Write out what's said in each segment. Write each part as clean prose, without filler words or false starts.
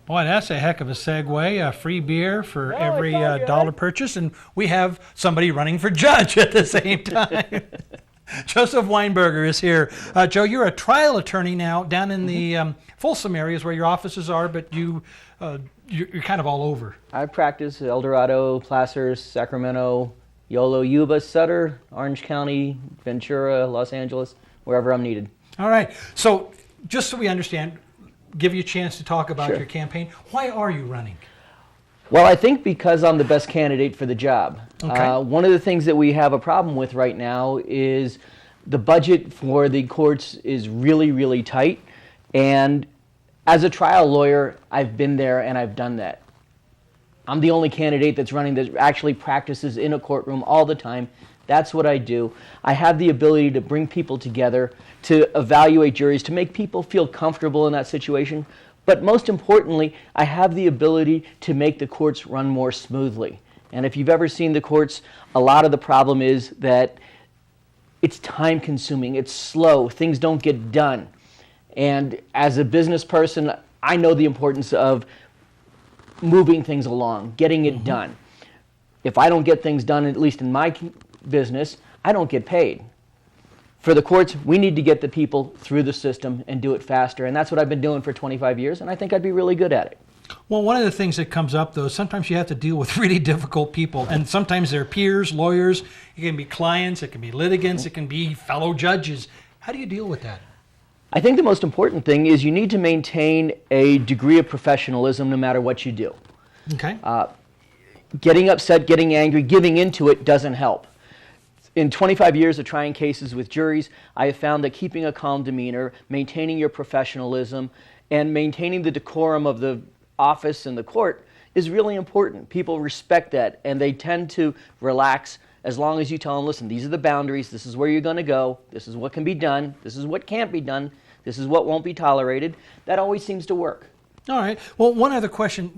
Boy, that's a heck of a segue. Free beer for Oh, every I thought you dollar had- purchase, and we have somebody running for judge at the same time. Joseph Weinberger is here. Joe, you're a trial attorney now down in the Folsom areas where your offices are, but you're kind of all over. I practice El Dorado, Placer, Sacramento, Yolo, Yuba, Sutter, Orange County, Ventura, Los Angeles, wherever I'm needed. All right. So just so we understand, give you a chance to talk about Sure. your campaign. Why are you running? Well, I think because I'm the best candidate for the job. Okay. One of the things that we have a problem with right now is the budget for the courts is really, really tight. And as a trial lawyer, I've been there and I've done that. I'm the only candidate that's running that actually practices in a courtroom all the time. That's what I do. I have the ability to bring people together, to evaluate juries, to make people feel comfortable in that situation. But most importantly, I have the ability to make the courts run more smoothly. And if you've ever seen the courts, a lot of the problem is that it's time consuming, it's slow, things don't get done. And as a business person, I know the importance of moving things along, getting it done. If I don't get things done, at least in my business, I don't get paid. For the courts, we need to get the people through the system and do it faster. And that's what I've been doing for 25 years, and I think I'd be really good at it. Well, one of the things that comes up, though, sometimes you have to deal with really difficult people, and sometimes they're peers, lawyers, it can be clients, it can be litigants, it can be fellow judges. How do you deal with that? I think the most important thing is you need to maintain a degree of professionalism no matter what you do. Okay. Getting upset, getting angry, giving into it doesn't help. In 25 years of trying cases with juries, I have found that keeping a calm demeanor, maintaining your professionalism, and maintaining the decorum of the office and the court is really important. People respect that, and they tend to relax as long as you tell them, listen, these are the boundaries, this is where you're going to go, this is what can be done, this is what can't be done, this is what won't be tolerated. That always seems to work. All right. Well, one other question,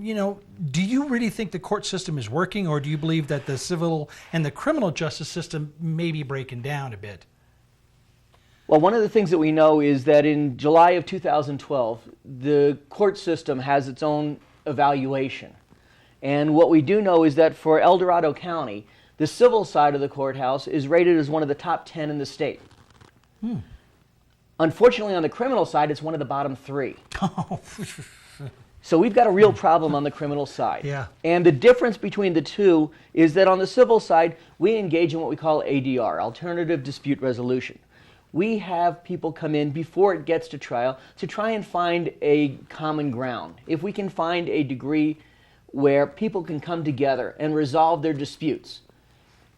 do you really think the court system is working, or do you believe that the civil and the criminal justice system may be breaking down a bit? Well, one of the things that we know is that in July of 2012, the court system has its own evaluation. And what we do know is that for El Dorado County, the civil side of the courthouse is rated as one of the top 10 in the state. Unfortunately, on the criminal side, it's one of the bottom 3. So we've got a real problem on the criminal side. Yeah. And the difference between the two is that on the civil side, we engage in what we call ADR, Alternative Dispute Resolution. We have people come in before it gets to trial to try and find a common ground. If we can find a degree where people can come together and resolve their disputes,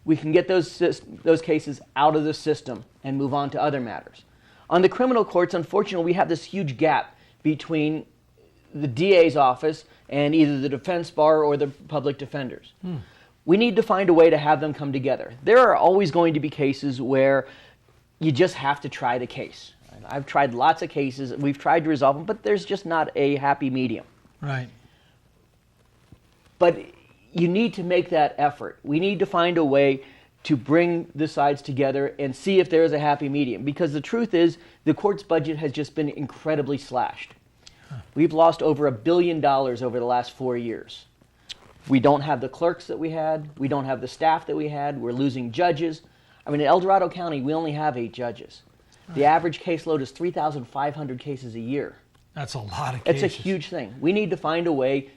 we can get those cases out of the system and move on to other matters. On the criminal courts, unfortunately, we have this huge gap between the DA's office and either the defense bar or the public defenders. We need to find a way to have them come together. There are always going to be cases where you just have to try the case. I've tried lots of cases, we've tried to resolve them, but there's just not a happy medium. Right. But you need to make that effort. We need to find a way to bring the sides together and see if there is a happy medium. Because the truth is, the court's budget has just been incredibly slashed. We've lost over $1 billion over the last 4 years. We don't have the clerks that we had. We don't have the staff that we had. We're losing judges. I mean, in El Dorado County, we only have 8 judges. The average caseload is 3,500 cases a year. That's a lot of cases. It's a huge thing. We need to find a way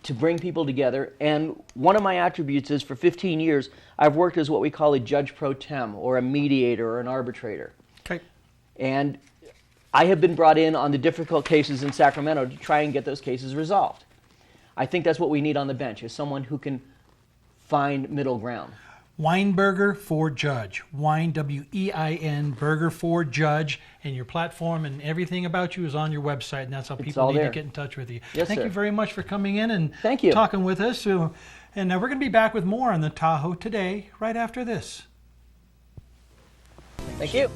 to bring people together. And one of my attributes is for 15 years, I've worked as what we call a judge pro tem, or a mediator, or an arbitrator. Okay. And I have been brought in on the difficult cases in Sacramento to try and get those cases resolved. I think that's what we need on the bench, is someone who can find middle ground. Weinberger for Judge. Wein, W-E-I-N, Berger for Judge. And your platform and everything about you is on your website, and that's how people need to get in touch with you. Yes, Thank sir. you very much for coming in and Thank you. talking with us. And we're going to be back with more on the Tahoe today, right after this. Thank you.